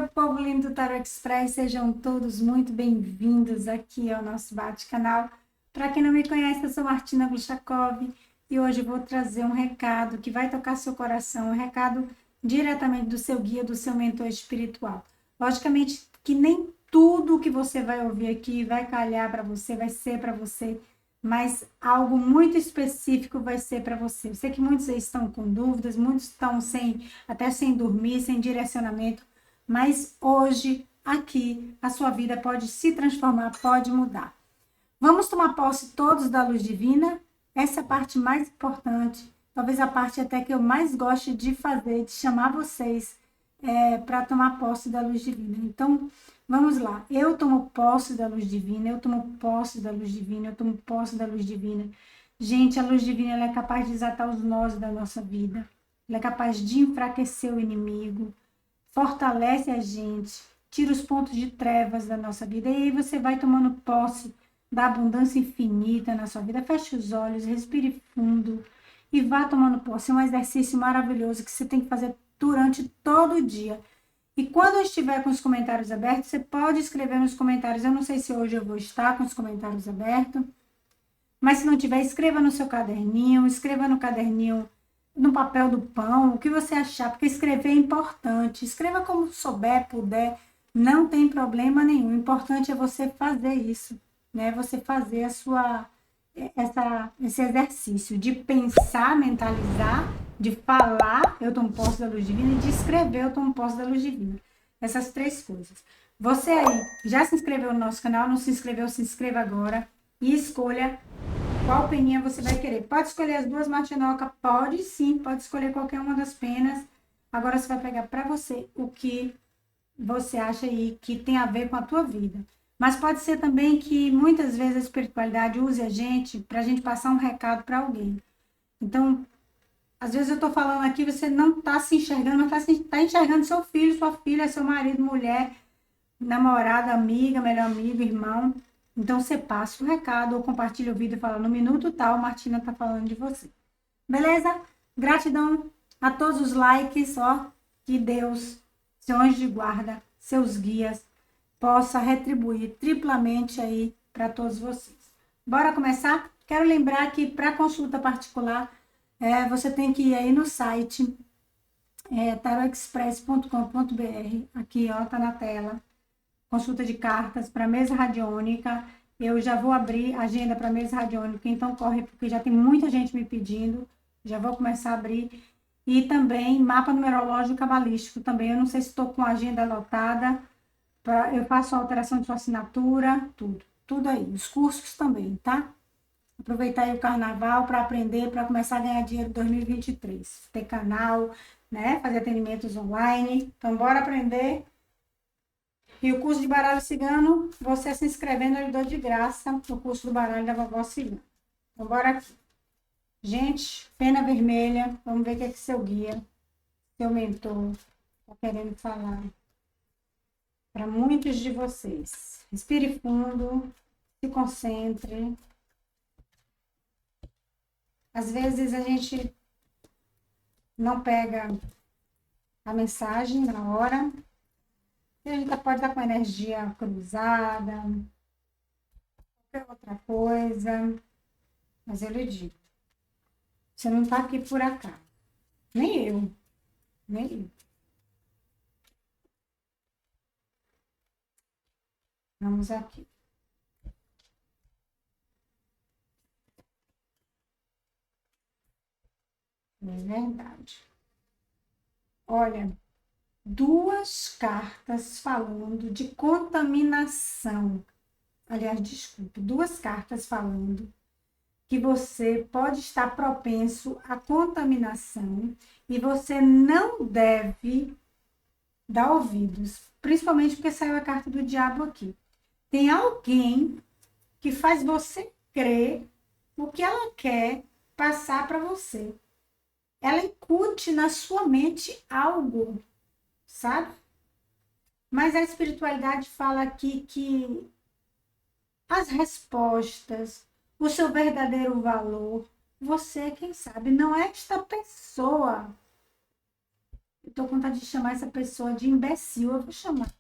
meu povo lindo do Tarot Express, sejam todos muito bem-vindos aqui ao nosso bate-canal. Para quem não me conhece, eu sou Martina Gluchakov e hoje eu vou trazer um recado que vai tocar seu coração, um recado diretamente do seu guia, do seu mentor espiritual. Logicamente que nem tudo que você vai ouvir aqui vai calhar para você, vai ser para você, mas algo muito específico vai ser para você. Eu sei que muitos aí estão com dúvidas, muitos estão até sem dormir, sem direcionamento, mas hoje, aqui, a sua vida pode se transformar, pode mudar. Vamos tomar posse todos da luz divina? Essa é a parte mais importante, talvez a parte até que eu mais gosto de fazer, de chamar vocês para tomar posse da luz divina. Então, vamos lá. Eu tomo posse da luz divina, eu tomo posse da luz divina, eu tomo posse da luz divina. Gente, a luz divina ela é capaz de desatar os nós da nossa vida. Ela é capaz de enfraquecer o inimigo, fortalece a gente, tira os pontos de trevas da nossa vida. E aí você vai tomando posse da abundância infinita na sua vida. Feche os olhos, respire fundo e vá tomando posse. É um exercício maravilhoso que você tem que fazer durante todo o dia. E quando eu estiver com os comentários abertos, você pode escrever nos comentários. Eu não sei se hoje eu vou estar com os comentários abertos, mas se não tiver, escreva no seu caderninho, escreva no caderninho, no papel do pão, o que você achar, porque escrever é importante. Escreva como souber, puder, não tem problema nenhum. O importante é você fazer isso, né? Você fazer esse exercício de pensar, mentalizar, de falar, eu tomo posse da luz divina, e de escrever, eu tomo posse da luz divina. Essas três coisas. Você aí, já se inscreveu no nosso canal? Não se inscreveu? Se inscreva agora e escolha qual peninha você vai querer. Pode escolher as duas martinoca? Pode sim, pode escolher qualquer uma das penas. Agora você vai pegar para você o que você acha aí que tem a ver com a tua vida. Mas pode ser também que muitas vezes a espiritualidade use a gente para a gente passar um recado para alguém. Então, às vezes eu estou falando aqui, você não está se enxergando, mas está enxergando seu filho, sua filha, seu marido, mulher, namorada, amiga, melhor amigo, irmão. Então você passa o recado ou compartilha o vídeo e fala, no minuto tal, Martina está falando de você. Beleza? Gratidão a todos os likes, ó, que Deus, seu anjo de guarda, seus guias, possa retribuir triplamente aí para todos vocês. Bora começar? Quero lembrar que para consulta particular, você tem que ir aí no site tarotexpress.com.br, aqui ó, tá na tela, consulta de cartas para mesa radiônica. Eu já vou abrir agenda para mesa radiônica, então corre, porque já tem muita gente me pedindo, já vou começar a abrir. E também mapa numerológico cabalístico também, eu não sei se estou com a agenda lotada, eu faço a alteração de sua assinatura, tudo aí, os cursos também, tá? Aproveitar aí o carnaval para aprender, para começar a ganhar dinheiro em 2023. Ter canal, né? Fazer atendimentos online. Então, bora aprender. E o curso de baralho cigano, você se inscrevendo, eu lhe dou de graça o curso do baralho da vovó cigana. Então, bora aqui. Gente, pena vermelha. Vamos ver o que é que seu guia, seu mentor, está querendo falar para muitos de vocês. Respire fundo, se concentre. Às vezes a gente não pega a mensagem na hora, e a gente pode estar com a energia cruzada, qualquer outra coisa, mas eu lhe digo, você não está aqui por acaso, nem eu. Vamos aqui. É verdade. Olha, duas cartas falando de contaminação. Aliás, desculpe, duas cartas falando que você pode estar propenso à contaminação e você não deve dar ouvidos, principalmente porque saiu a carta do diabo aqui. Tem alguém que faz você crer o que ela quer passar para você. Ela incute na sua mente algo, sabe? Mas a espiritualidade fala aqui que as respostas, o seu verdadeiro valor, você é quem sabe, não é esta pessoa. tô com vontade de chamar essa pessoa de imbecil, eu vou chamar.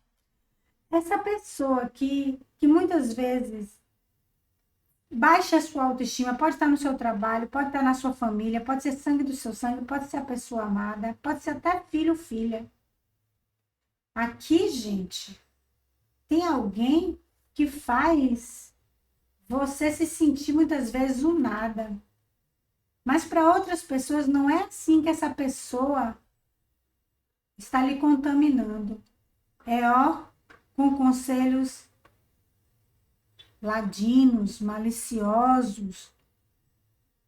Essa pessoa que muitas vezes baixa a sua autoestima, pode estar no seu trabalho, pode estar na sua família, pode ser sangue do seu sangue, pode ser a pessoa amada, pode ser até filho ou filha. Aqui, gente, tem alguém que faz você se sentir muitas vezes um nada. Mas para outras pessoas não é assim que essa pessoa está lhe contaminando. É ó, com conselhos ladinos, maliciosos,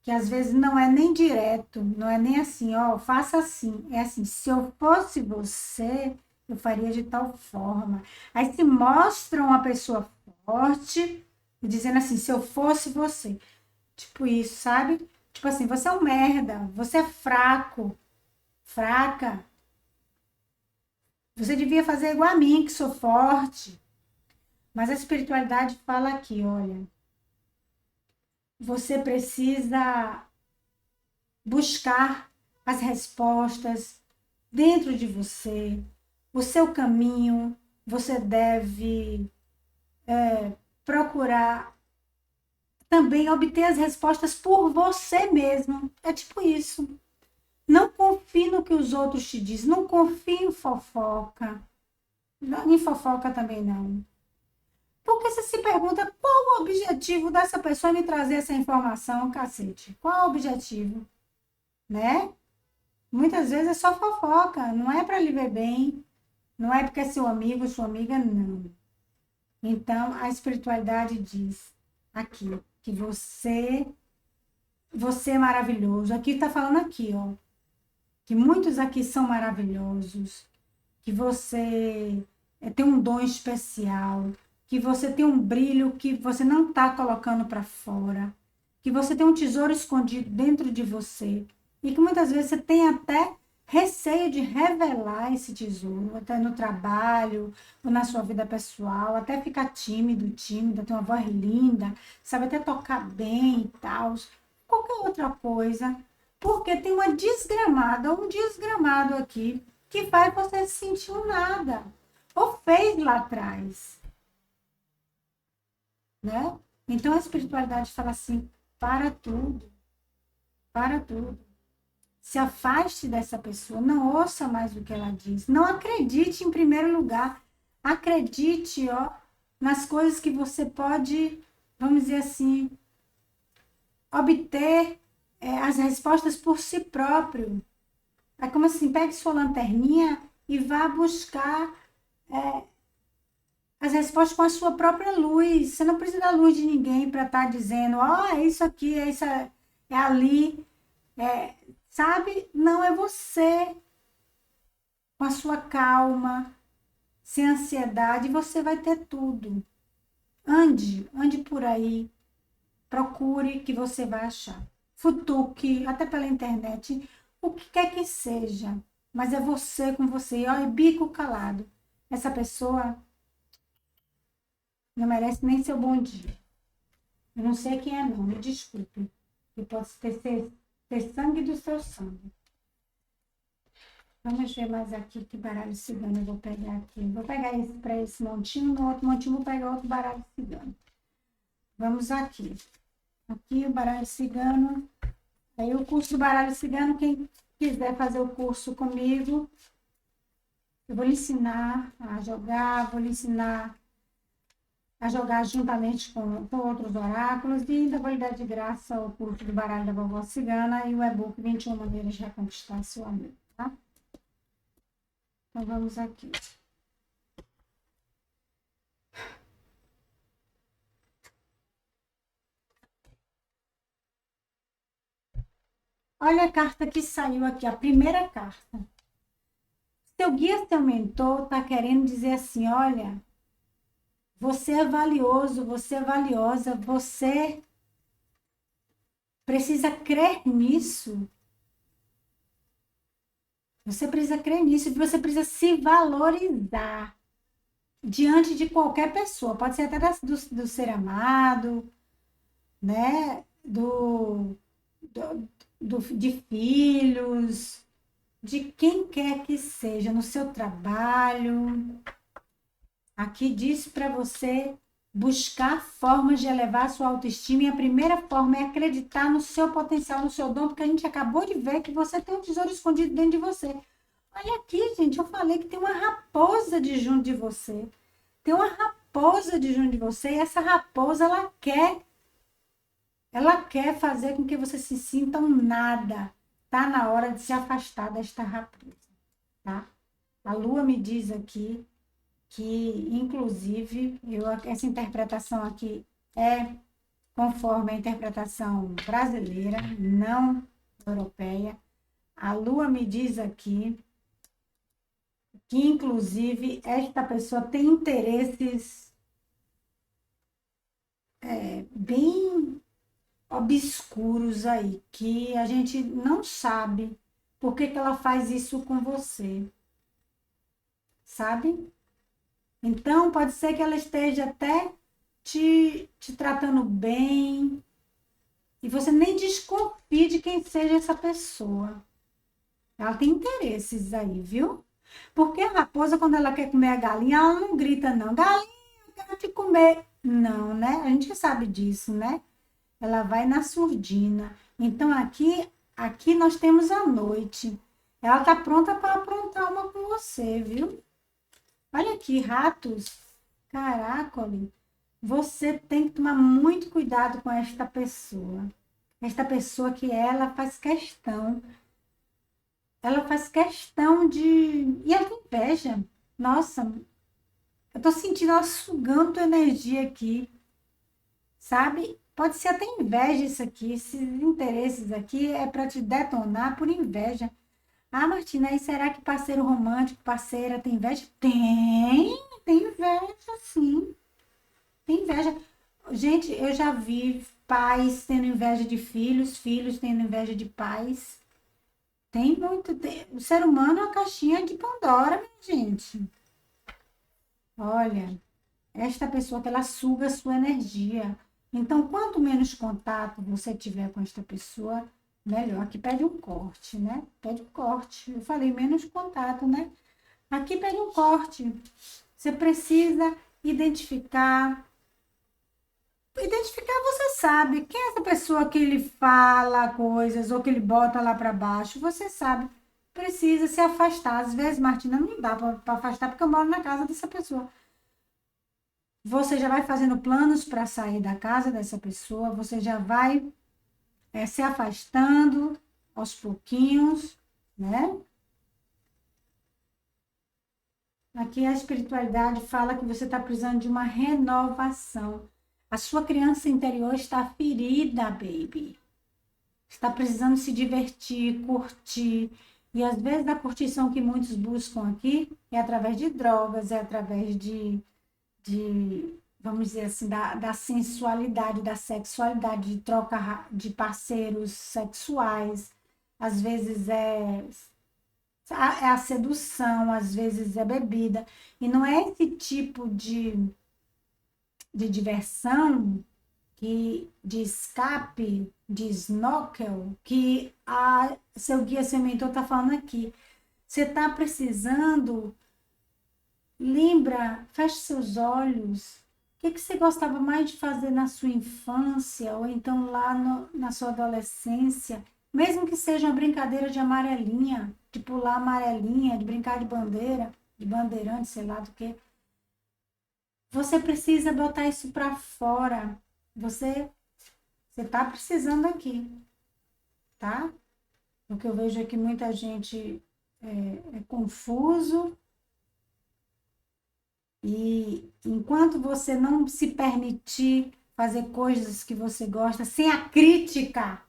que às vezes não é nem direto, não é nem assim, ó, faça assim. É assim, se eu fosse você, eu faria de tal forma. Aí se mostra uma pessoa forte, dizendo assim, se eu fosse você. Tipo isso, sabe? Tipo assim, você é um merda, você é fraco, fraca. Você devia fazer igual a mim, que sou forte. Mas a espiritualidade fala aqui, olha, você precisa buscar as respostas dentro de você, o seu caminho, você deve procurar também obter as respostas por você mesmo. É tipo isso. Não confie no que os outros te dizem, não confie em fofoca. Em fofoca também não. Porque você se pergunta qual o objetivo dessa pessoa me trazer essa informação, cacete? Qual o objetivo? Né? Muitas vezes é só fofoca, não é para lhe ver bem, não é porque é seu amigo, sua amiga, não. Então, a espiritualidade diz aqui que você é maravilhoso. Aqui está falando aqui, ó, que muitos aqui são maravilhosos, que você tem um dom especial, que você tem um brilho que você não está colocando para fora, que você tem um tesouro escondido dentro de você e que muitas vezes você tem até receio de revelar esse tesouro, até no trabalho ou na sua vida pessoal, até ficar tímido, tímida, ter uma voz linda, sabe até tocar bem e tal, qualquer outra coisa, porque tem uma desgramada, um desgramado aqui que faz você se sentir um nada, ou fez lá atrás, né? Então a espiritualidade fala assim, para tudo, para tudo. Se afaste dessa pessoa, não ouça mais o que ela diz, não acredite em primeiro lugar, acredite, ó, nas coisas que você pode, vamos dizer assim, obter as respostas por si próprio. É como assim, pegue sua lanterninha e vá buscar as respostas com a sua própria luz. Você não precisa da luz de ninguém para estar dizendo, ó, oh, é isso aqui, é isso, é ali, sabe? Não, é você, com a sua calma, sem ansiedade, você vai ter tudo. Ande por aí, procure que você vai achar. Futuque, até pela internet, o que quer que seja, mas é você com você, ó, e bico calado. Essa pessoa não merece nem seu bom dia. Eu não sei quem é não, me desculpe. Eu posso ter sangue do seu sangue. Vamos ver mais aqui que baralho cigano eu vou pegar aqui. Vou pegar esse para esse montinho, no outro montinho vou pegar outro baralho cigano. Vamos aqui. Aqui o baralho cigano. Aí o curso do baralho cigano, quem quiser fazer o curso comigo, eu vou lhe ensinar a jogar, vou lhe ensinar a jogar juntamente com outros oráculos e ainda vou lhe dar de graça o curso do baralho da vovó cigana e o e-book 21 maneiras de reconquistar seu amor, tá? Então vamos aqui. Olha a carta que saiu aqui, a primeira carta. Seu guia, seu mentor, está querendo dizer assim, olha, você é valioso, você é valiosa, você precisa crer nisso. Você precisa crer nisso, você precisa se valorizar diante de qualquer pessoa. Pode ser até do ser amado, né? De filhos, de quem quer que seja, no seu trabalho. Aqui diz para você buscar formas de elevar a sua autoestima, e a primeira forma é acreditar no seu potencial, no seu dom, porque a gente acabou de ver que você tem um tesouro escondido dentro de você. Olha aqui, gente, eu falei que tem uma raposa de junto de você. Tem uma raposa de junto de você, e essa raposa, ela quer fazer com que você se sinta um nada. Tá na hora de se afastar desta raposa, tá? A lua me diz aqui que, inclusive, essa interpretação aqui é conforme a interpretação brasileira, não europeia. A lua me diz aqui que, inclusive, esta pessoa tem interesses bem obscuros aí, que a gente não sabe por que ela faz isso com você, sabe? Então, pode ser que ela esteja até te tratando bem e você nem desconfie de quem seja essa pessoa. Ela tem interesses aí, viu? Porque a raposa, quando ela quer comer a galinha, ela não grita, não. Galinha, eu quero te comer. Não, né? A gente sabe disso, né? Ela vai na surdina. Então, aqui nós temos a noite. Ela tá pronta para aprontar uma com você, viu? Olha aqui, ratos. Caracoles. Você tem que tomar muito cuidado com esta pessoa. Esta pessoa que ela faz questão. Ela faz questão de. E ela tem inveja. Nossa, eu tô sentindo ela sugando tua energia aqui. Sabe? Pode ser até inveja isso aqui. Esses interesses aqui é para te detonar por inveja. Ah, Martina, aí será que parceiro romântico, parceira, tem inveja? Tem inveja, sim. Tem inveja. Gente, eu já vi pais tendo inveja de filhos, filhos tendo inveja de pais. Tem muito. O ser humano é uma caixinha de Pandora, minha gente. Olha, esta pessoa que ela suga a sua energia. Então, quanto menos contato você tiver com esta pessoa, melhor. Aqui pede um corte, né? Pede um corte. Eu falei menos contato, né? Aqui pede um corte. Você precisa identificar. Identificar, você sabe quem é essa pessoa que ele fala coisas ou que ele bota lá para baixo. Você sabe. Precisa se afastar. Às vezes, Martina, não dá para afastar porque eu moro na casa dessa pessoa. Você já vai fazendo planos para sair da casa dessa pessoa. Você já vai se afastando aos pouquinhos, né? Aqui a espiritualidade fala que você está precisando de uma renovação. A sua criança interior está ferida, baby. Está precisando se divertir, curtir. E às vezes a curtição que muitos buscam aqui é através de drogas, é através vamos dizer assim, da sensualidade, da sexualidade, de troca de parceiros sexuais. Às vezes é a sedução, às vezes é bebida. E não é esse tipo de diversão, de escape, de snorkel, que seu guia, seu mentor está falando aqui. Você está precisando, lembra, feche seus olhos. O que você gostava mais de fazer na sua infância, ou então lá na sua adolescência? Mesmo que seja uma brincadeira de amarelinha, de pular amarelinha, de brincar de bandeira, de bandeirante, sei lá do que. Você precisa botar isso para fora. Você está precisando aqui, tá? O que eu vejo é que muita gente é confuso. E enquanto você não se permitir fazer coisas que você gosta, sem a crítica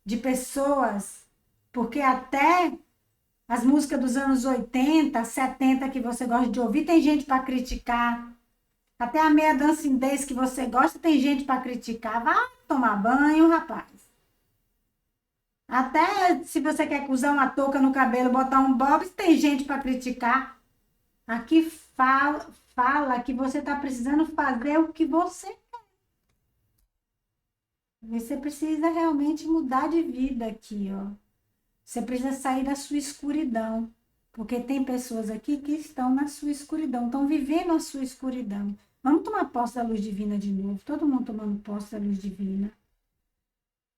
de pessoas, porque até as músicas dos anos 80, 70 que você gosta de ouvir, tem gente para criticar. Até a meia dancing dance que você gosta, tem gente para criticar. Vá tomar banho, rapaz. Até se você quer usar uma touca no cabelo, botar um bob, tem gente para criticar. Aqui fala que você está precisando fazer o que você quer. Você precisa realmente mudar de vida aqui, ó. Você precisa sair da sua escuridão. Porque tem pessoas aqui que estão na sua escuridão, estão vivendo a sua escuridão. Vamos tomar posse da luz divina de novo. Todo mundo tomando posse da luz divina.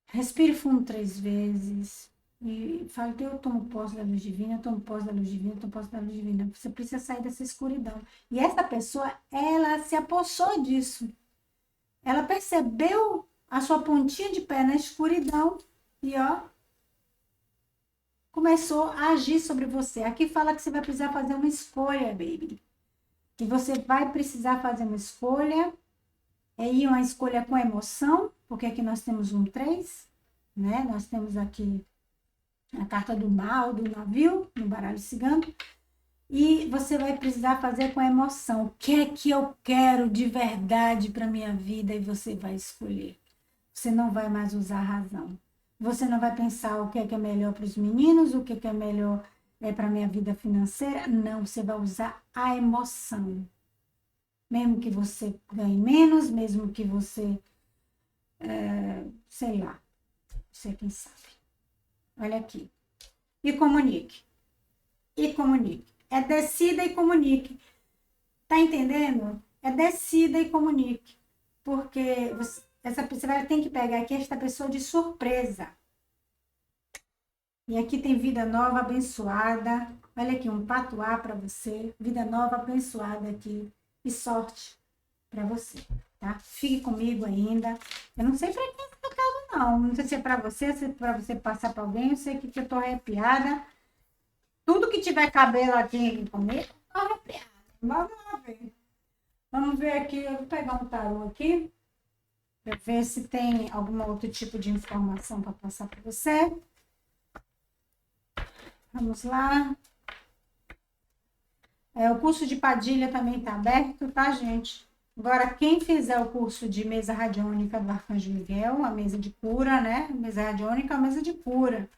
Respire fundo 3 vezes. E fale, eu tomo posse da luz divina, eu tomo posse da luz divina, eu tomo posse da luz divina. Você precisa sair dessa escuridão. E essa pessoa, ela se apossou disso. Ela percebeu a sua pontinha de pé na escuridão e, ó, começou a agir sobre você. Aqui fala que você vai precisar fazer uma escolha, baby. E você vai precisar fazer uma escolha. E uma escolha com emoção, porque aqui nós temos um 3, né? Nós temos aqui a carta do mal, do navio, no baralho cigano. E você vai precisar fazer com emoção. O que é que eu quero de verdade para minha vida? E você vai escolher. Você não vai mais usar a razão. Você não vai pensar o que é melhor para os meninos, o que é melhor para a minha vida financeira. Não, você vai usar a emoção. Mesmo que você ganhe menos, mesmo que você, sei lá, você quem sabe. Olha aqui. E comunique. E comunique. É decida e comunique. Tá entendendo? É decida e comunique. Porque você vai ter que pegar aqui esta pessoa de surpresa. E aqui tem vida nova, abençoada. Olha aqui, um patuá para você. Vida nova, abençoada aqui. E sorte para você, tá? Fique comigo ainda. Eu não sei para quem é recado, não. Não sei se é para você, se é para você passar para alguém. Eu sei que eu tô arrepiada. Tudo que tiver cabelo aqui comigo, tô arrepiada. Vamos lá ver. Vamos ver aqui. Eu vou pegar um tarô aqui para ver se tem algum outro tipo de informação para passar para você. Vamos lá. O curso de Padilha também está aberto, tá, gente? Agora, quem fizer o curso de mesa radiônica do Arcanjo Miguel, a mesa de cura, né? Mesa radiônica, a mesa de cura.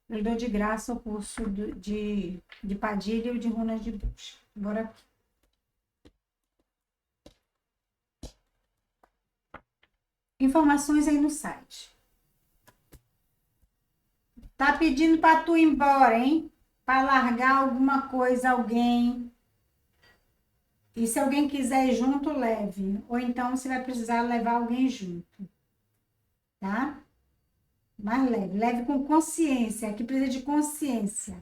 Eu dou de graça o curso de Padilha e o de runas de bruxa. Agora aqui. Informações aí no site. Tá pedindo para tu ir embora, hein? Para largar alguma coisa, alguém. E se alguém quiser ir junto, leve. Ou então você vai precisar levar alguém junto. Tá? Mas leve. Leve com consciência. Aqui precisa de consciência.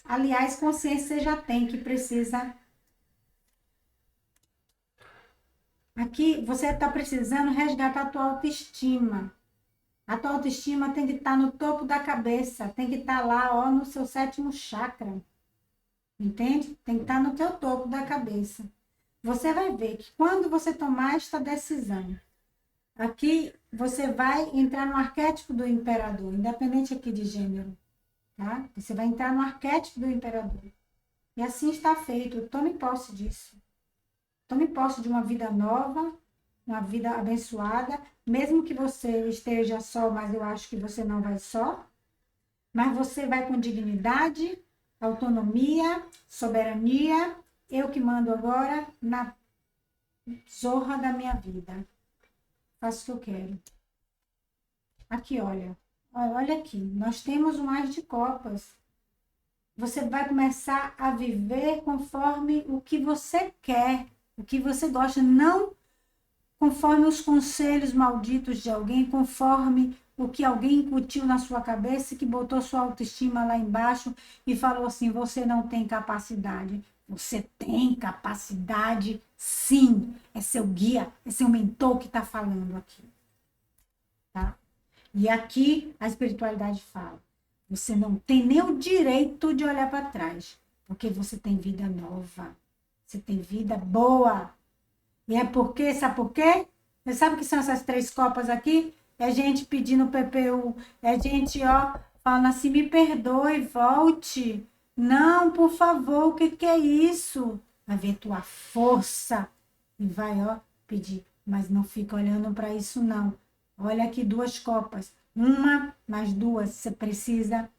Aliás, consciência você já tem, que precisa. Aqui você está precisando resgatar a tua autoestima. A tua autoestima tem que estar no topo da cabeça. Tem que estar lá, ó, no seu 7º chakra. Entende? Tem que estar no teu topo da cabeça. Você vai ver que quando você tomar esta decisão, aqui você vai entrar no arquétipo do imperador, independente aqui de gênero, tá? Você vai entrar no arquétipo do imperador. E assim está feito. Tome posse disso. Tome posse de uma vida nova, uma vida abençoada, mesmo que você esteja só, mas eu acho que você não vai só. Mas você vai com dignidade, autonomia, soberania. Eu que mando agora na zorra da minha vida. Faço o que eu quero. Aqui, olha. Olha aqui. Nós temos um As de Copas. Você vai começar a viver conforme o que você quer, o que você gosta, não conforme os conselhos malditos de alguém, conforme o que alguém incutiu na sua cabeça, que botou sua autoestima lá embaixo e falou assim, você não tem capacidade. Você tem capacidade, sim. É seu guia, é seu mentor que está falando aqui. Tá? E aqui a espiritualidade fala, você não tem nem o direito de olhar para trás, porque você tem vida nova, você tem vida boa. E é porque, sabe por quê? Você sabe o que são essas 3 copas aqui? É gente pedindo PPU, é gente, ó, falando assim, me perdoe, volte. Não, por favor, o que é isso? Vai ver tua força e vai, ó, pedir. Mas não fica olhando para isso, não. Olha aqui 2 copas. Uma mais 2, você precisa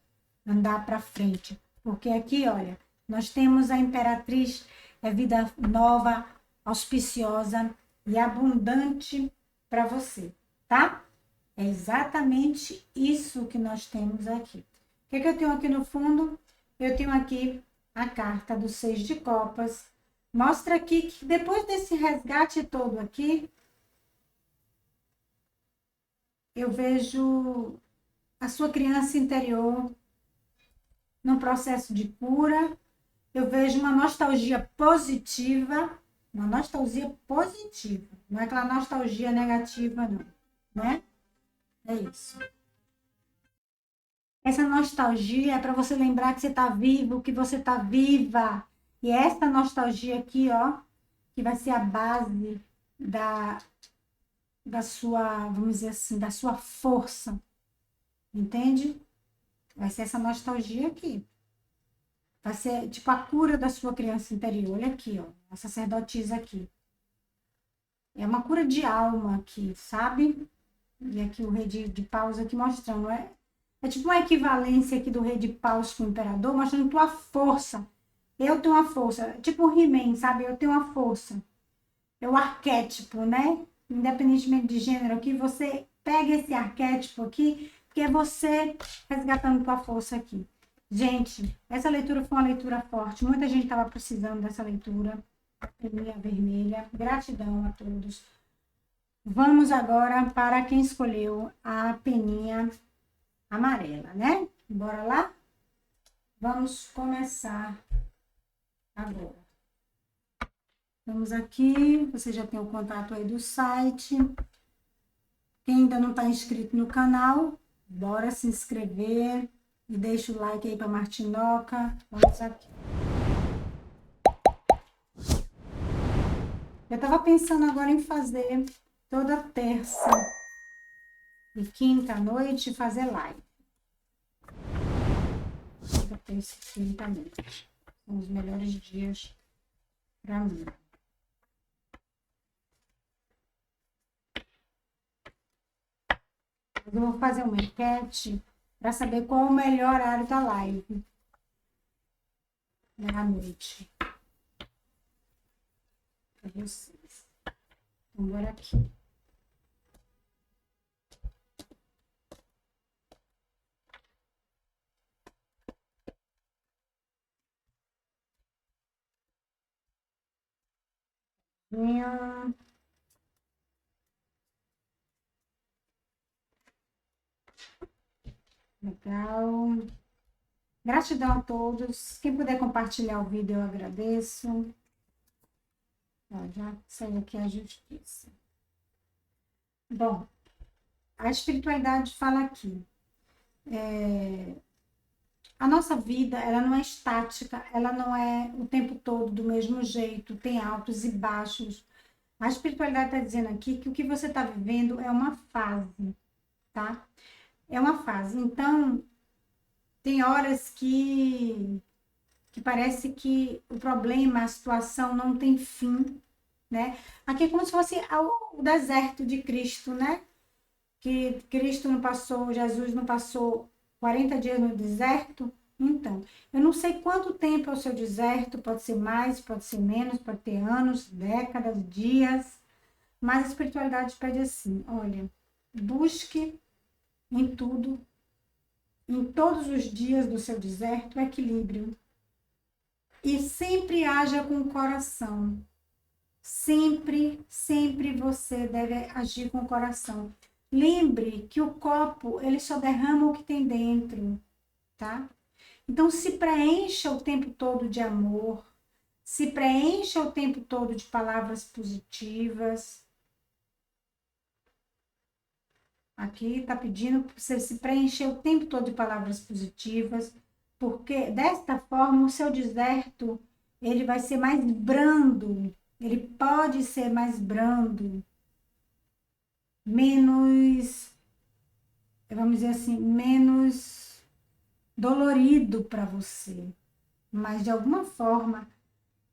andar para frente. Porque aqui, olha, nós temos a Imperatriz, é vida nova, auspiciosa e abundante para você, tá? É exatamente isso que nós temos aqui. O que eu tenho aqui no fundo? Eu tenho aqui a carta do 6 de copas. Mostra aqui que depois desse resgate todo aqui, eu vejo a sua criança interior num processo de cura. Eu vejo uma nostalgia positiva, não é aquela nostalgia negativa, não, né? É isso. Essa nostalgia é para você lembrar que você está vivo, que você está viva. E essa nostalgia aqui, ó, que vai ser a base da, da sua, vamos dizer assim, da sua força, entende? Vai ser essa nostalgia aqui. Vai ser tipo a cura da sua criança interior. Olha aqui, ó, a sacerdotisa aqui. É uma cura de alma aqui, sabe? E aqui o rei de paus aqui mostrando, é tipo uma equivalência aqui do rei de paus com o imperador, mostrando tua força. Eu tenho uma força, tipo o He-Man, sabe? Eu tenho uma força. É o arquétipo, né? Independentemente de gênero aqui, você pega esse arquétipo aqui, que é você resgatando tua força aqui. Gente, essa leitura foi uma leitura forte. Muita gente estava precisando dessa leitura. Peninha vermelha. Gratidão a todos. Vamos agora para quem escolheu a peninha amarela, né? Bora lá? Vamos começar agora. Vamos aqui, você já tem o contato aí do site. Quem ainda não está inscrito no canal, bora se inscrever e deixa o like aí para Martinoca. Vamos aqui. Eu estava pensando agora em fazer toda terça e quinta à noite fazer live. Toda terça e quinta à noite. São os melhores dias para mim. Eu vou fazer uma enquete para saber qual o melhor horário da live. À noite. Para vocês. Então, bora aqui. Legal. Gratidão a todos. Quem puder compartilhar o vídeo, eu agradeço. Ó, já saiu aqui a justiça. Bom, a espiritualidade fala aqui. A nossa vida, ela não é estática, ela não é o tempo todo do mesmo jeito, tem altos e baixos. A espiritualidade está dizendo aqui que o que você está vivendo é uma fase, tá? É uma fase. Então, tem horas que parece que o problema, a situação não tem fim, né? Aqui é como se fosse o deserto de Cristo, né? Que Cristo não passou, Jesus não passou 40 dias no deserto. Então, eu não sei quanto tempo é o seu deserto, pode ser mais, pode ser menos, pode ter anos, décadas, dias, mas a espiritualidade pede assim, olha, busque em tudo, em todos os dias do seu deserto, o equilíbrio. E sempre haja com o coração. Sempre, sempre você deve agir com o coração. Lembre que o copo, ele só derrama o que tem dentro, tá? Então, se preencha o tempo todo de amor, se preencha o tempo todo de palavras positivas. Aqui está pedindo para você se preencher o tempo todo de palavras positivas, porque desta forma o seu deserto, ele vai ser mais brando, ele pode ser mais brando, menos, vamos dizer assim, menos dolorido para você. Mas de alguma forma,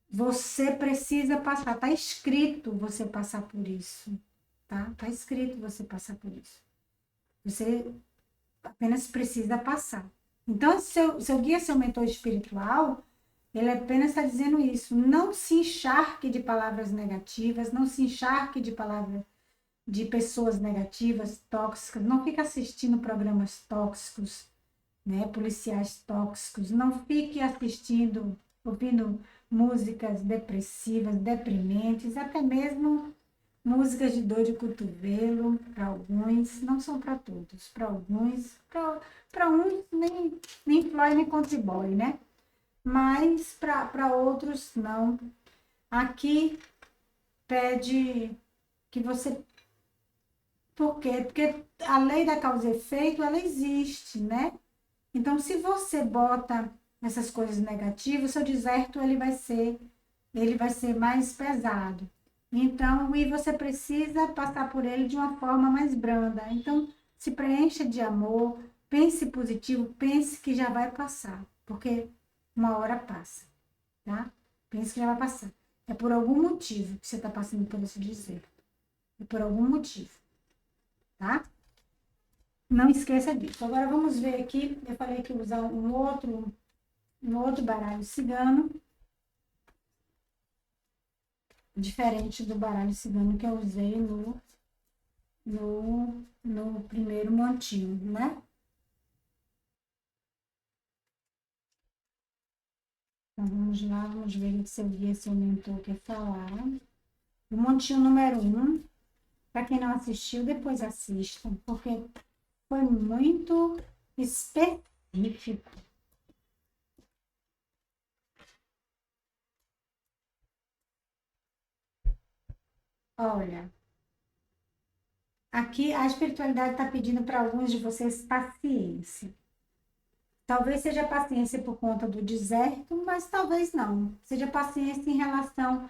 você precisa passar, tá escrito você passar por isso, tá? Tá escrito você passar por isso. Você apenas precisa passar. Então, seu guia, seu mentor espiritual, ele apenas está dizendo isso. Não se encharque de palavras negativas, não se encharque de palavras de pessoas negativas, tóxicas. Não fique assistindo programas tóxicos, né? Policiais tóxicos. Não fique assistindo, ouvindo músicas depressivas, deprimentes, até mesmo músicas de dor de cotovelo, para alguns, não são para todos, para alguns, para uns nem Floyd nem contribui, né? Mas para outros não. Aqui pede que você. Por quê? Porque a lei da causa e efeito, ela existe, né? Então, se você bota essas coisas negativas, o seu deserto ele vai ser mais pesado. Então, e você precisa passar por ele de uma forma mais branda. Então, se preencha de amor, pense positivo, pense que já vai passar, porque uma hora passa, tá? Pense que já vai passar. É por algum motivo que você está passando por esse deserto. É por algum motivo, tá? Não esqueça disso. Agora vamos ver aqui. Eu falei que usar um outro baralho cigano, diferente do baralho cigano que eu usei no primeiro montinho, né? Então vamos lá, vamos ver se eu vi esse mentor quer falar. O montinho número 1, para quem não assistiu, depois assista, porque foi muito específico. Olha, aqui a espiritualidade está pedindo para alguns de vocês paciência. Talvez seja paciência por conta do deserto, mas talvez não. Seja paciência em relação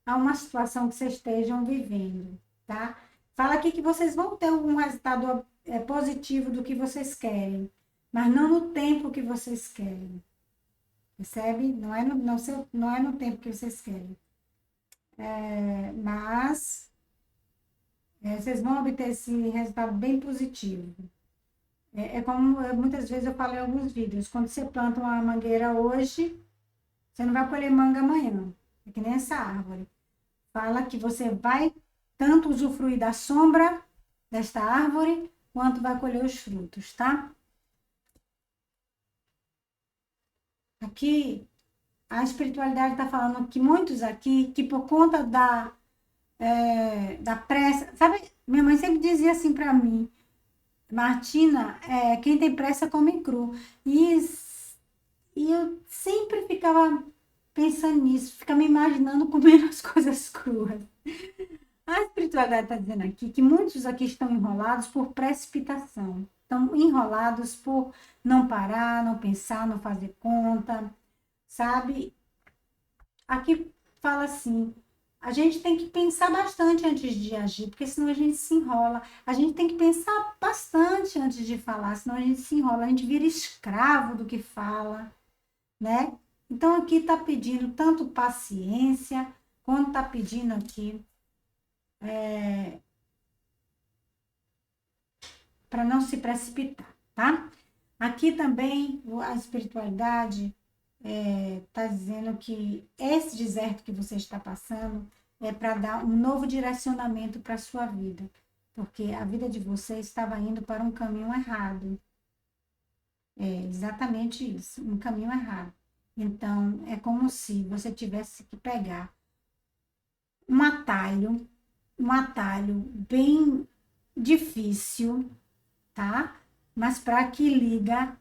a uma situação que vocês estejam vivendo, tá? Fala aqui que vocês vão ter um resultado positivo do que vocês querem, mas não no tempo que vocês querem. Percebe? Não é no tempo que vocês querem. Mas vocês vão obter esse resultado bem positivo. É como muitas vezes eu falo em alguns vídeos, quando você planta uma mangueira hoje, você não vai colher manga amanhã. É que nem essa árvore. Fala que você vai tanto usufruir da sombra desta árvore, quanto vai colher os frutos, tá? Aqui, a espiritualidade está falando que muitos aqui, que por conta da pressa, sabe? Minha mãe sempre dizia assim para mim, Martina, quem tem pressa come cru. E eu sempre ficava pensando nisso, ficava me imaginando comendo as coisas cruas. A espiritualidade está dizendo aqui que muitos aqui estão enrolados por precipitação. Estão enrolados por não parar, não pensar, não fazer conta, sabe? Aqui fala assim, a gente tem que pensar bastante antes de agir, porque senão a gente se enrola. A gente tem que pensar bastante antes de falar, senão a gente se enrola, a gente vira escravo do que fala, né? Então aqui está pedindo tanto paciência, quanto está pedindo aqui para não se precipitar, tá? Aqui também a espiritualidade está dizendo que esse deserto que você está passando é para dar um novo direcionamento para a sua vida, porque a vida de você estava indo para um caminho errado. É exatamente isso, um caminho errado. Então, é como se você tivesse que pegar um atalho bem difícil, tá? Mas para que liga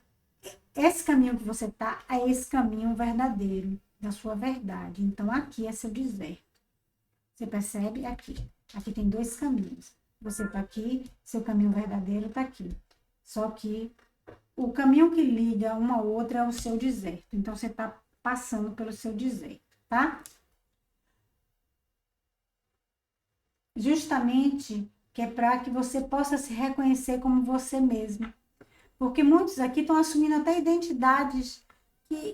esse caminho que você tá é esse caminho verdadeiro, da sua verdade. Então, aqui é seu deserto. Você percebe? Aqui. Aqui tem dois caminhos. Você tá aqui, seu caminho verdadeiro tá aqui. Só que o caminho que liga uma a outra é o seu deserto. Então, você tá passando pelo seu deserto, tá? Justamente que é para que você possa se reconhecer como você mesmo. Porque muitos aqui estão assumindo até identidades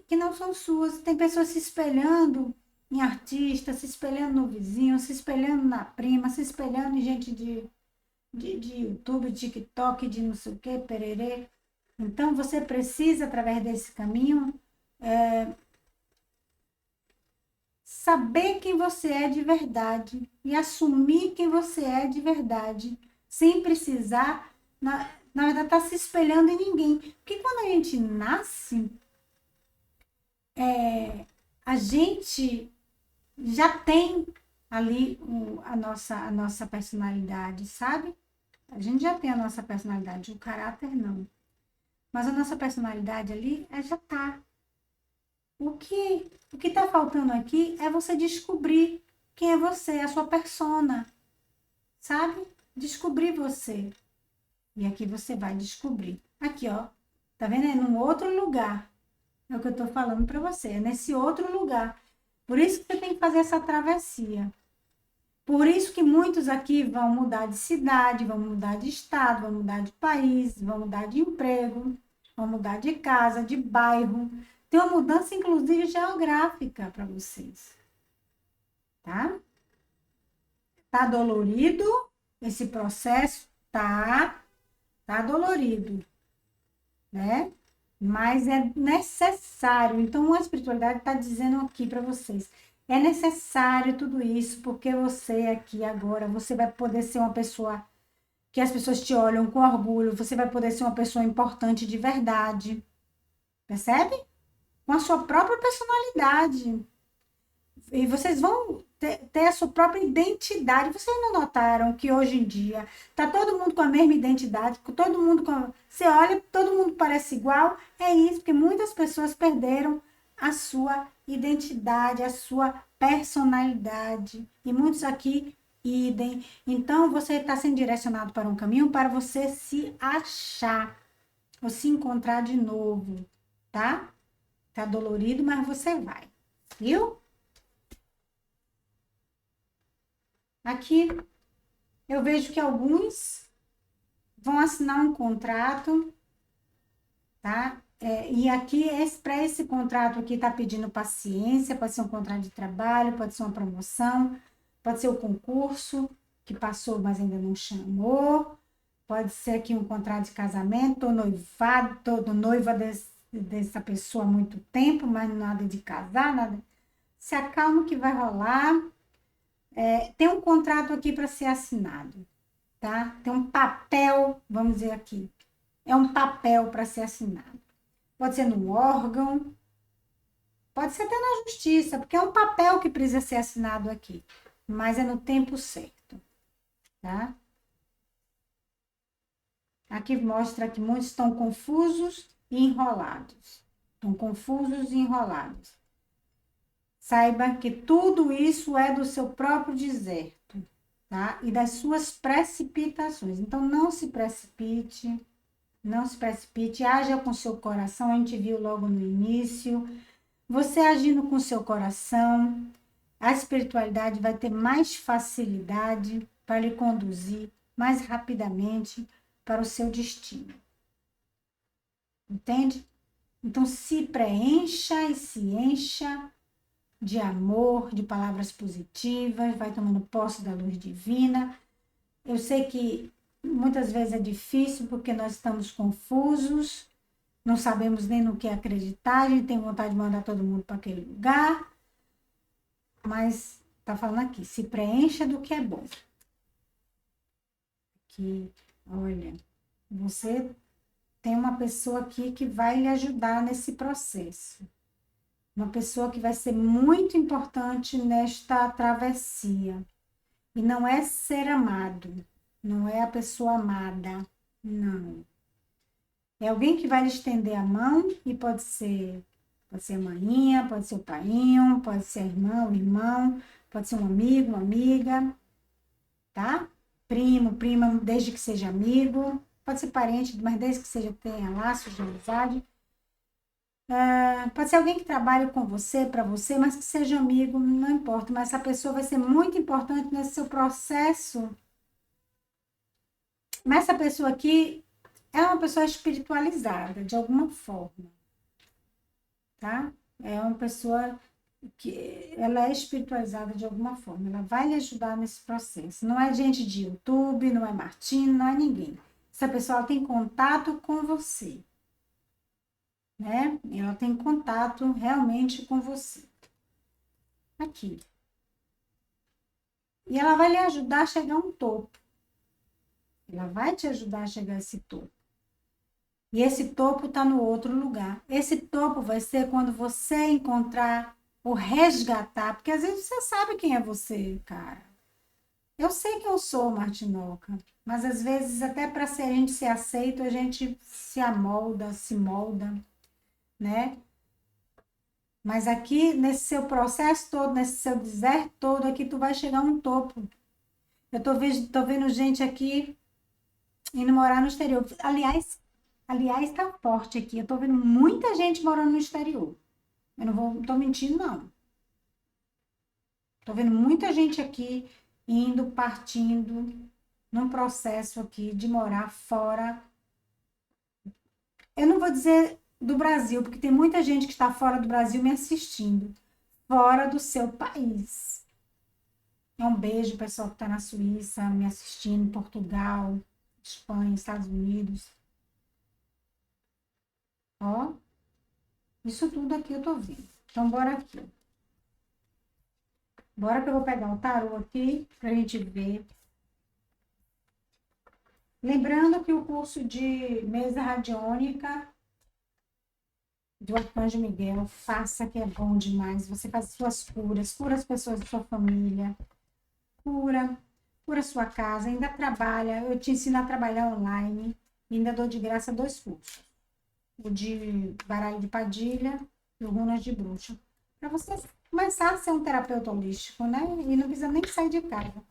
que não são suas. Tem pessoas se espelhando em artistas, se espelhando no vizinho, se espelhando na prima, se espelhando em gente de YouTube, TikTok, de não sei o que, pererê. Então, você precisa, através desse caminho, saber quem você é de verdade e assumir quem você é de verdade, sem precisar, na verdade, estar se espelhando em ninguém. Porque quando a gente nasce, a gente já tem ali a nossa personalidade, sabe? A gente já tem a nossa personalidade, o caráter não. Mas a nossa personalidade ali já tá. O que tá faltando aqui é você descobrir quem é você, a sua persona, sabe? Descobrir você. E aqui você vai descobrir. Aqui, ó. Tá vendo? É num outro lugar. É o que eu tô falando para você. É nesse outro lugar. Por isso que você tem que fazer essa travessia. Por isso que muitos aqui vão mudar de cidade, vão mudar de estado, vão mudar de país, vão mudar de emprego, vão mudar de casa, de bairro. Tem uma mudança, inclusive, geográfica para vocês, tá? Tá dolorido esse processo? Tá dolorido, né? Mas é necessário. Então, a espiritualidade está dizendo aqui para vocês. É necessário tudo isso, porque você aqui agora, você vai poder ser uma pessoa que as pessoas te olham com orgulho, você vai poder ser uma pessoa importante de verdade, percebe? Com a sua própria personalidade. E vocês vão ter a sua própria identidade. Vocês não notaram que hoje em dia tá todo mundo com a mesma identidade, todo mundo com. Você olha, todo mundo parece igual. É isso, porque muitas pessoas perderam a sua identidade, a sua personalidade. E muitos aqui idem. Então você está sendo direcionado para um caminho para você se achar, ou se encontrar de novo, tá? Tá dolorido, mas você vai, viu? Aqui eu vejo que alguns vão assinar um contrato, tá? E aqui, para esse contrato aqui, tá pedindo paciência, pode ser um contrato de trabalho, pode ser uma promoção, pode ser o concurso que passou, mas ainda não chamou, pode ser aqui um contrato de casamento, ou noivado, tô noiva dessa pessoa há muito tempo, mas nada de casar, nada. Se acalma que vai rolar. Tem um contrato aqui para ser assinado, tá? Tem um papel, vamos dizer aqui. É um papel para ser assinado. Pode ser num órgão, pode ser até na justiça, porque é um papel que precisa ser assinado aqui, mas é no tempo certo, tá? Aqui mostra que muitos estão confusos e enrolados. Estão confusos e enrolados. Saiba que tudo isso é do seu próprio deserto, tá? E das suas precipitações. Então, não se precipite, não se precipite, haja com seu coração, a gente viu logo no início. Você agindo com seu coração, a espiritualidade vai ter mais facilidade para lhe conduzir mais rapidamente para o seu destino. Entende? Então, se preencha e se encha de amor, de palavras positivas, vai tomando posse da luz divina. Eu sei que muitas vezes é difícil porque nós estamos confusos, não sabemos nem no que acreditar, a gente tem vontade de mandar todo mundo para aquele lugar, mas tá falando aqui, se preencha do que é bom. Que, olha, você tem uma pessoa aqui que vai lhe ajudar nesse processo. Uma pessoa que vai ser muito importante nesta travessia. E não é ser amado, não é a pessoa amada, não. É alguém que vai lhe estender a mão e pode ser a maninha, pode ser o painho, pode ser a irmã, o irmão, pode ser um amigo, uma amiga, tá? Primo, prima, desde que seja amigo, pode ser parente, mas desde que seja tenha laços de amizade. Pode ser alguém que trabalhe com você, para você, mas que seja amigo, não importa. Mas essa pessoa vai ser muito importante nesse seu processo. Mas essa pessoa aqui é uma pessoa espiritualizada, de alguma forma, tá? É uma pessoa que ela é espiritualizada de alguma forma. Ela vai lhe ajudar nesse processo. Não é gente de YouTube, não é Martina, não é ninguém. Essa pessoa ela tem contato com você, né? Ela tem contato realmente com você. aqui. E ela vai lhe ajudar a chegar a um topo. Ela vai te ajudar a chegar a esse topo. E esse topo está no outro lugar. Esse topo vai ser quando você encontrar ou resgatar, porque às vezes você sabe quem é você, cara. Eu sei que eu sou Martinoca, mas às vezes até para a gente ser aceito, a gente se amolda, se molda, né? Mas aqui, nesse seu processo todo, nesse seu deserto todo, aqui tu vai chegar a um topo. Eu tô vendo gente aqui indo morar no exterior. Aliás, tá forte aqui. Eu tô vendo muita gente morando no exterior. Eu não tô mentindo, não. Tô vendo muita gente aqui indo, partindo, num processo aqui de morar fora. Eu não vou dizer do Brasil, porque tem muita gente que está fora do Brasil me assistindo. Fora do seu país. Um beijo, pessoal que está na Suíça, me assistindo, Portugal, Espanha, Estados Unidos. Ó, isso tudo aqui eu tô vendo. Então, bora aqui. Bora que eu vou pegar o tarô aqui pra gente ver. Lembrando que o curso de mesa radiônica do Arcanjo Miguel, faça que é bom demais. Você faz suas curas, cura as pessoas da sua família, cura sua casa, ainda trabalha. Eu te ensino a trabalhar online, e ainda dou de graça 2 cursos. O de baralho de padilha e o runas de bruxa. Para você começar a ser um terapeuta holístico, né? E não precisa nem sair de casa.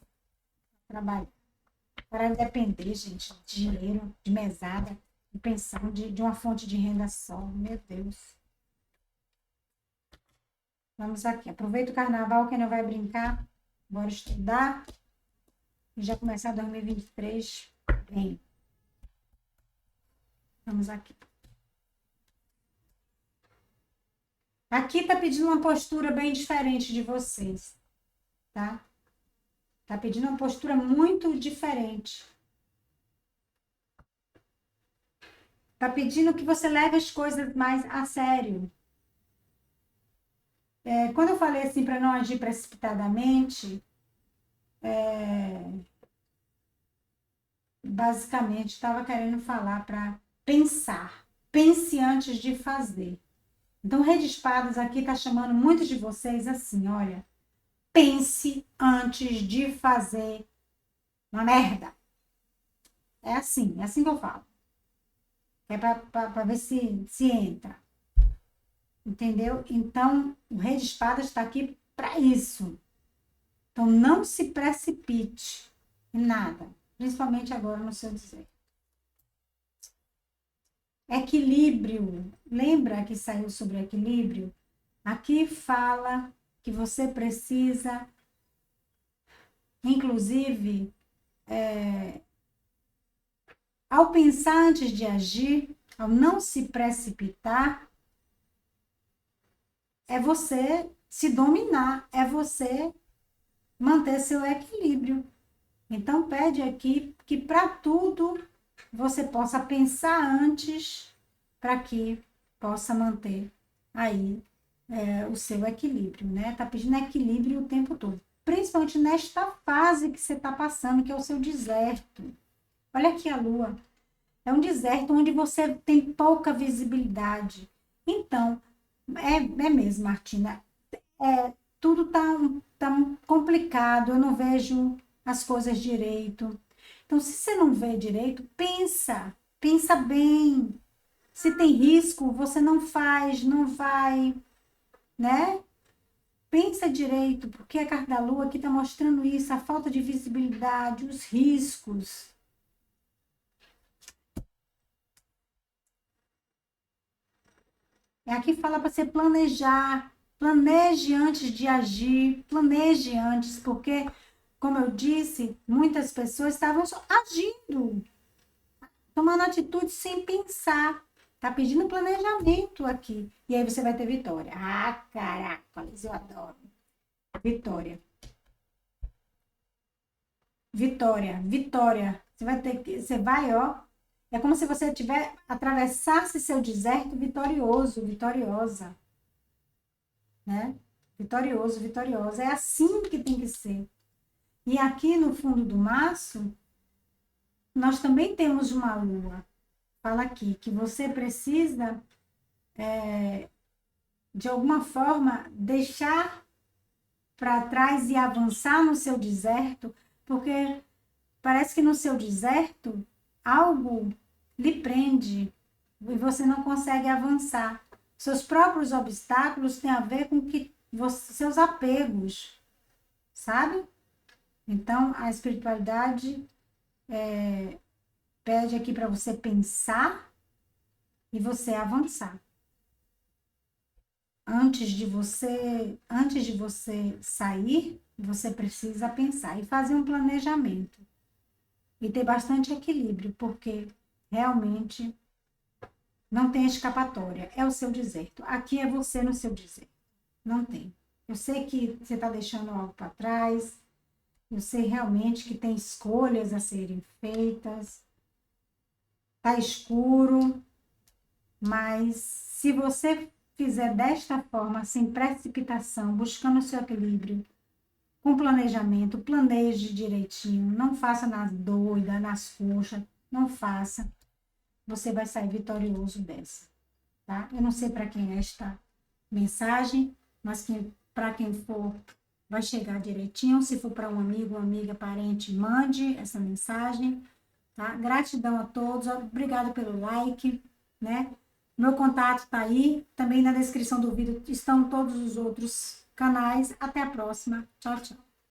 Trabalho. Para depender, gente, de dinheiro, de mesada, de pensão, de uma fonte de renda só. Meu Deus. Vamos aqui. Aproveita o carnaval, quem não vai brincar. Bora estudar. E já começar 2023 bem. Vamos aqui. Aqui tá pedindo uma postura bem diferente de vocês, tá? Tá pedindo uma postura muito diferente. Tá pedindo que você leve as coisas mais a sério. Quando eu falei assim para não agir precipitadamente, basicamente estava querendo falar para pensar. Pense antes de fazer. Então, Rei de Espadas aqui tá chamando muitos de vocês assim, olha, pense antes de fazer uma merda. É assim que eu falo. É para ver se entra. Entendeu? Então, o Rei de Espadas está aqui para isso. Então, não se precipite em nada, principalmente agora no seu dizer. Equilíbrio. Lembra que saiu sobre equilíbrio? Aqui fala que você precisa, inclusive, ao pensar antes de agir, ao não se precipitar, é você se dominar, é você manter seu equilíbrio. Então, pede aqui que para tudo você possa pensar antes para que possa manter aí o seu equilíbrio, né? Tá pedindo equilíbrio o tempo todo. Principalmente nesta fase que você está passando, que é o seu deserto. Olha aqui a lua. É um deserto onde você tem pouca visibilidade. Então, é mesmo, Martina. Tudo tá complicado, eu não vejo as coisas direito. Então, se você não vê direito, pensa bem. Se tem risco, você não faz, não vai, né? Pensa direito, porque a carta da lua aqui está mostrando isso, a falta de visibilidade, os riscos. Aqui fala para você planejar, planeje antes de agir, planeje antes, porque, como eu disse, muitas pessoas estavam só agindo, tomando atitude sem pensar. Tá pedindo planejamento aqui. E aí você vai ter vitória. Ah, caraca, eu adoro. Vitória. Vitória, vitória. Você vai, ó. É como se você atravessasse seu deserto vitorioso, vitoriosa, né? vitorioso, vitoriosa. É assim que tem que ser. E aqui no fundo do maço, nós também temos uma lua. Fala aqui que você precisa, de alguma forma, deixar para trás e avançar no seu deserto, porque parece que no seu deserto algo lhe prende e você não consegue avançar. Seus próprios obstáculos têm a ver com seus apegos, sabe? Então, a espiritualidade pede aqui para você pensar e você avançar. Antes de você sair, você precisa pensar e fazer um planejamento. E ter bastante equilíbrio, porque realmente não tem escapatória. É o seu deserto. Aqui é você no seu deserto. Não tem. Eu sei que você está deixando algo para trás. Eu sei realmente que tem escolhas a serem feitas. Tá escuro. Mas se você fizer desta forma, sem precipitação, buscando o seu equilíbrio, com planejamento, planeje direitinho, não faça nas doidas, nas coxas, não faça. Você vai sair vitorioso dessa, tá? Eu não sei para quem é esta mensagem, mas para quem for, vai chegar direitinho. Se for para um amigo, uma amiga, parente, mande essa mensagem, tá? Gratidão a todos, obrigado pelo like, né? Meu contato tá aí, também na descrição do vídeo estão todos os outros canais. Até a próxima. Tchau, tchau.